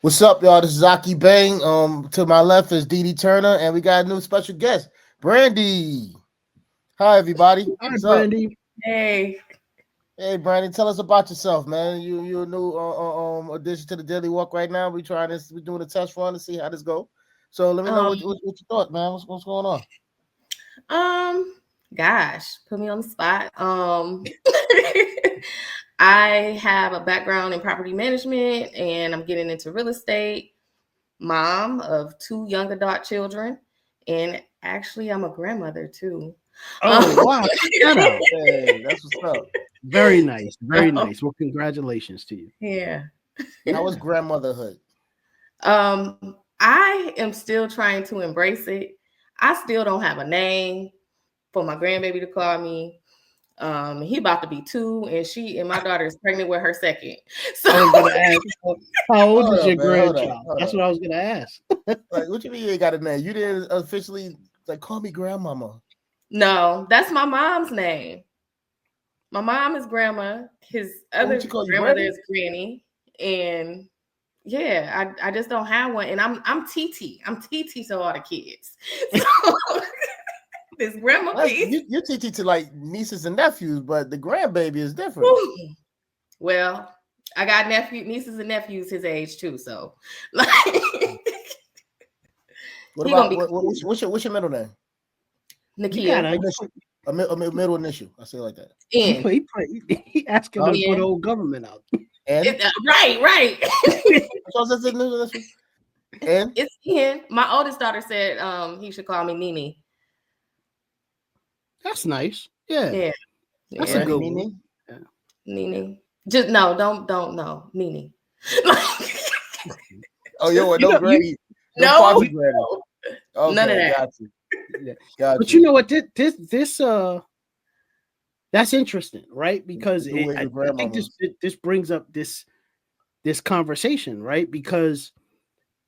What's up, y'all? This is Aki Bang. To my left is Dee Dee Turner, and we got a new special guest, Brandi. Hi, everybody. Hi, What's up? Brandi. Hey. Hey, Brandi, tell us about yourself, man. You a new addition to the Daily Walk right now. We trying this. We doing a test run to see how this go. So let me know Um, what you thought, man. What's going on? um, put me on the spot. I have a background in property management and I'm getting into real estate. Mom of two young adult children, and actually I'm a grandmother too. Oh, wow. Shut up. Hey, that's what's up. Very nice. Very nice. Well, congratulations to you. Yeah. How was grandmotherhood? I am still trying to embrace it. I still don't have a name for my grandbaby to call me. He about to be 2, and my daughter is pregnant with her second. So I was going to ask, how old Hold is up, your man. Hold up, grandchild? hold That's up. what I was going to ask. Like, what you mean you ain't got a name? You didn't officially call me grandmama. no, that's my mom's name. My mom is grandma. His What other would you call you, grandmother Brandi? is granny, and yeah, I just don't have one. And I'm TT. I'm TT to all the kids. So this grandma piece. You're teaching to like nieces and nephews, but the grandbaby is different. Whew. Well, I got nieces and nephews his age too. So like What he gonna about be cool. what's your middle name? You Nakia. got to. A middle initial. I say it like that. N. He asking Oh, to yeah. put old government out. And Right. so that's a middle initial. And It's N. My oldest daughter said he should call me Nene. That's nice. Yeah. Yeah. That's a Yeah. good Nene? one. Yeah. Nene. Just no, don't no. Nene. Oh, yo, You no know, granny, no No, party granny. Okay, none of that. got you. Got but you. you know what? This that's interesting, right? Because Do with I your think grandmama. this brings up this conversation, right? Because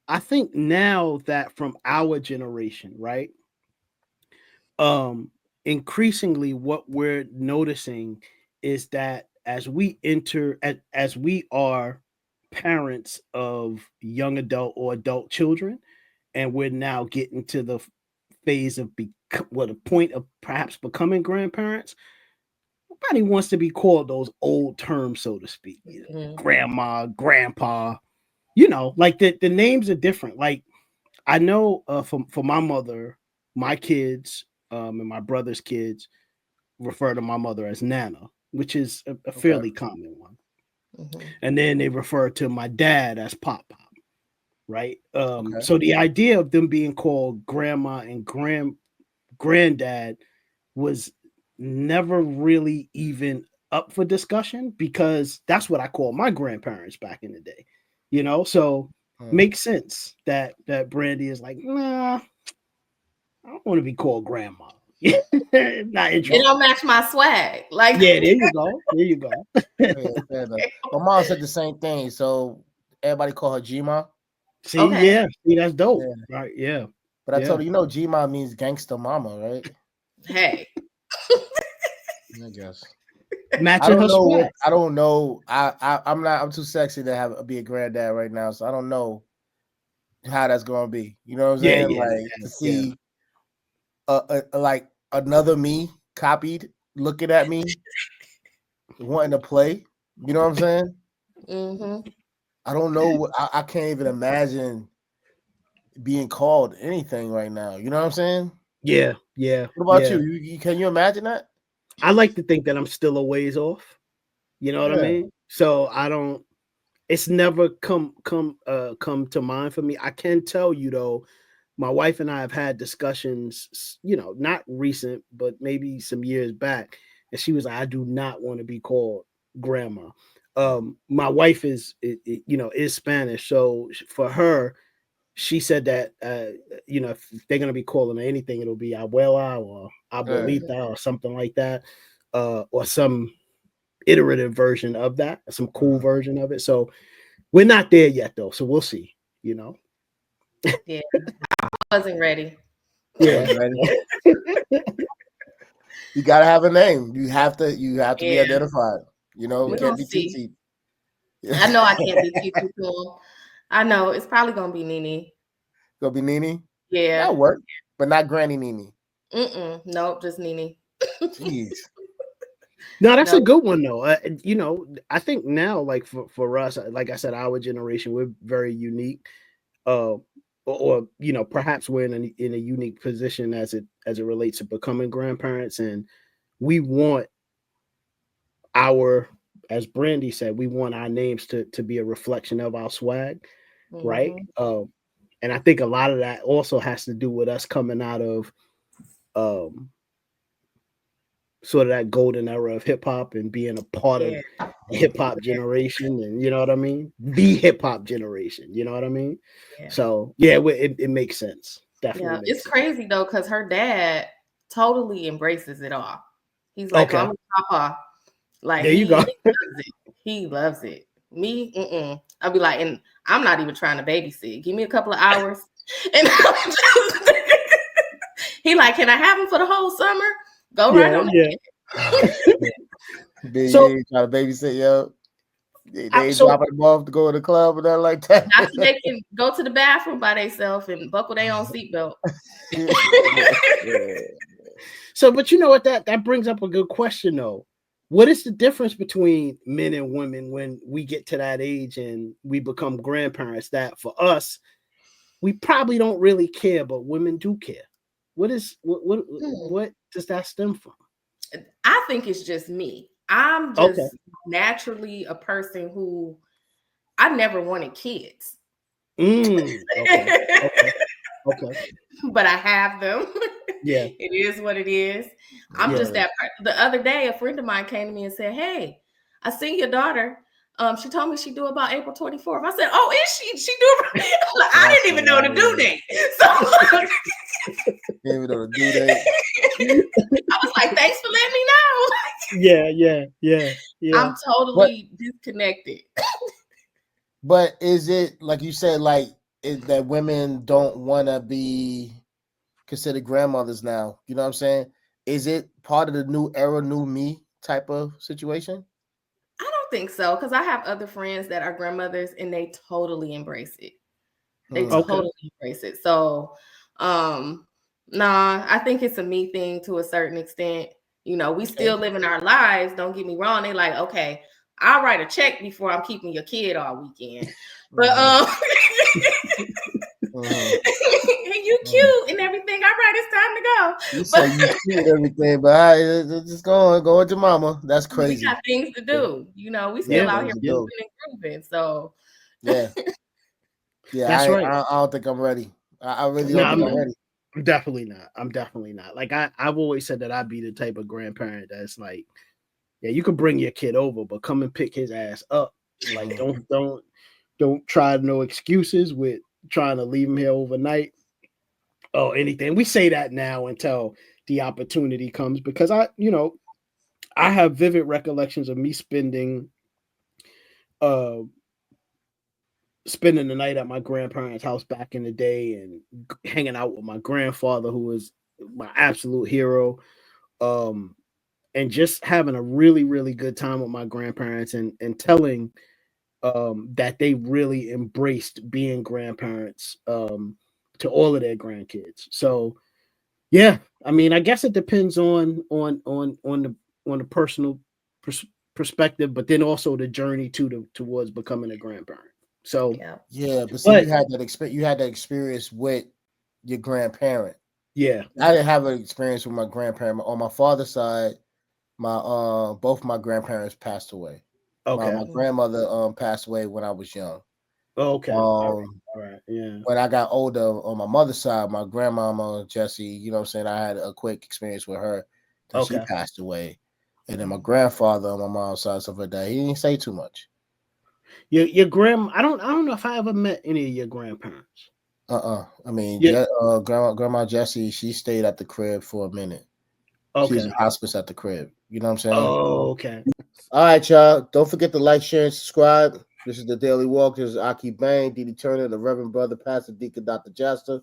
I think now that from our generation, right? Increasingly what we're noticing is that as we as we are parents of young adult or adult children, and we're now getting to the phase of the point of perhaps becoming grandparents. Nobody wants to be called those old terms, so to speak. Mhm. Grandma, grandpa, like the names are different. Like I know for my mother, my kids and my brother's kids refer to my mother as Nana, which is a Okay. fairly common one. Mhm. And then they refer to my dad as Pop Pop, right? Okay. So the idea of them being called grandma and granddad was never really even up for discussion because that's what I call my grandparents back in the day, So makes sense that Brandi is like, nah, I don't want to be called grandma. Not It interested. don't match my swag. Like Yeah, there you go. There you go. Yeah, fair enough. My mom said the same thing, so everybody call her G-Ma. See, okay. yeah, see, that's dope. Yeah. Right? Yeah, But I yeah. told her, G-Ma means gangster mama, right? Hey. I guess. I Matching don't her know what swag. I don't know. I'm too sexy to be a granddad right now, so I don't know how that's gonna be. You know what I'm Yeah, saying? yeah, Like to yeah. see like another me copied looking at me wanting to play. You know what I'm saying? Mm-hmm. I don't know what I can't even imagine being called anything right now. You know what I'm saying? Yeah, yeah, What about yeah. you? Can you imagine that? I like to think that I'm still a ways off. You know what I Yeah. mean? So I don't. It's never come to mind for me. I can tell you though, my wife and I have had discussions. Not recent, but maybe some years back, and she was like, "I do not want to be called grandma." My wife is Spanish, so for her, she said that if they're gonna be calling her anything, it'll be abuela or Yeah. abuelita or something like that, or some iterative version of that, some cool version of it. So we're not there yet, though. So we'll see. Yeah. I wasn't ready. Yeah, Wasn't ready. You gotta have a name. You have to be Yeah. identified. You We're can't gonna be see. TT. I know I can't be TT to him. I know it's probably gonna be Nene. Gonna be Nene? Yeah. That'll work, but not Granny Nene. Nope, just Nene. Jeez. No, that's a good one though. You know, I think now, like for us, like I said, our generation, we're very unique. Or you know, perhaps we're in a unique position as it relates to becoming grandparents, and we want as Brandi said, we want our names to be a reflection of our swag, right? And I think a lot of that also has to do with us coming out of sort of that golden era of hip hop and being a part of the hip hop generation, and you know what I mean? The hip hop generation, you know what I mean? Yeah. So yeah, it makes sense. Definitely. Yeah, it's crazy though, because her dad totally embraces it all. He's like, I'm a papa. Like, there you go. He loves it. Me, I'll be like, and I'm not even trying to babysit. Give me a couple of hours. And he like, can I have him for the whole summer? Go right on. So you try to babysit, yo. They dropping them off to go to the club and nothing like that. Not so they can go to the bathroom by themselves and buckle their own seatbelt. So, but you know what? That brings up a good question though. What is the difference between men and women when we get to that age and we become grandparents? That for us, we probably don't really care, but women do care. What does that stem from? I think it's just me. I'm just naturally a person who I never wanted kids. Okay. But I have them. Yeah. It is what it is. I'm just that. The other day, a friend of mine came to me and said, "Hey, I seen your daughter. She told me she due about April 24th." I said, "Oh, is she? She due?" I didn't even know the due date. So didn't even know the due date. I was like, "Thanks for letting me know." Yeah. I'm totally disconnected. But is it like you said, like is that women don't want to be considered grandmothers now? You know what I'm saying? Is it part of the new era, new me type of situation? I don't think so, because I have other friends that are grandmothers and they totally embrace it. They totally embrace it. So, nah, I think it's a me thing to a certain extent. You know, we still living our lives. Don't get me wrong. They like, okay, I'll write a check before I'm keeping your kid all weekend. But you cute and everything. All right, it's time to go. You say you cute and everything, but just go with your mama. That's crazy. We got things to do. You know, we still out here moving and grooving. So yeah, that's right. I don't think I'm ready. I really don't think I'm ready. I'm definitely not. Like I've always said that I'd be the type of grandparent that's like, yeah, you can bring your kid over, but come and pick his ass up. Like don't try no excuses with trying to leave him here overnight or anything. We say that now until the opportunity comes, because I have vivid recollections of me spending the night at my grandparents' house back in the day and hanging out with my grandfather, who was my absolute hero, and just having a really, really good time with my grandparents and telling that they really embraced being grandparents to all of their grandkids. So yeah, I mean, I guess it depends on the personal perspective, but then also the journey towards becoming a grandparent. So yeah, but see, you had that experience with your grandparent. Yeah, I didn't have an experience with my grandparent. On my father's side, both my grandparents passed away. Okay. My grandmother passed away when I was young. Okay. All right. Yeah. When I got older, on my mother's side, my grandmama Jessie, you know what I'm saying, I had a quick experience with her. Then she passed away. And then my grandfather on my mom's side, stuff like that, he didn't say too much. Your grandma, I don't know if I ever met any of your grandparents. I mean, Grandma Jessie, she stayed at the crib for a minute. She was in hospice at the crib. You know what I'm saying? Oh, okay. All right, y'all. Don't forget to like, share, and subscribe. This is the Daily Walk. This is 𝐼𝐸 𝐷, Didi Turner, the Reverend Brother Pastor Deacon Dr. Jasper.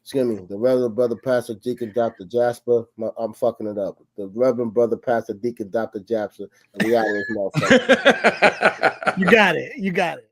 Excuse me, the Reverend Brother Pastor Deacon Dr. Jasper. I'm fucking it up. The Reverend Brother Pastor Deacon Dr. Jasper. And we out of this motherfucker. You got it.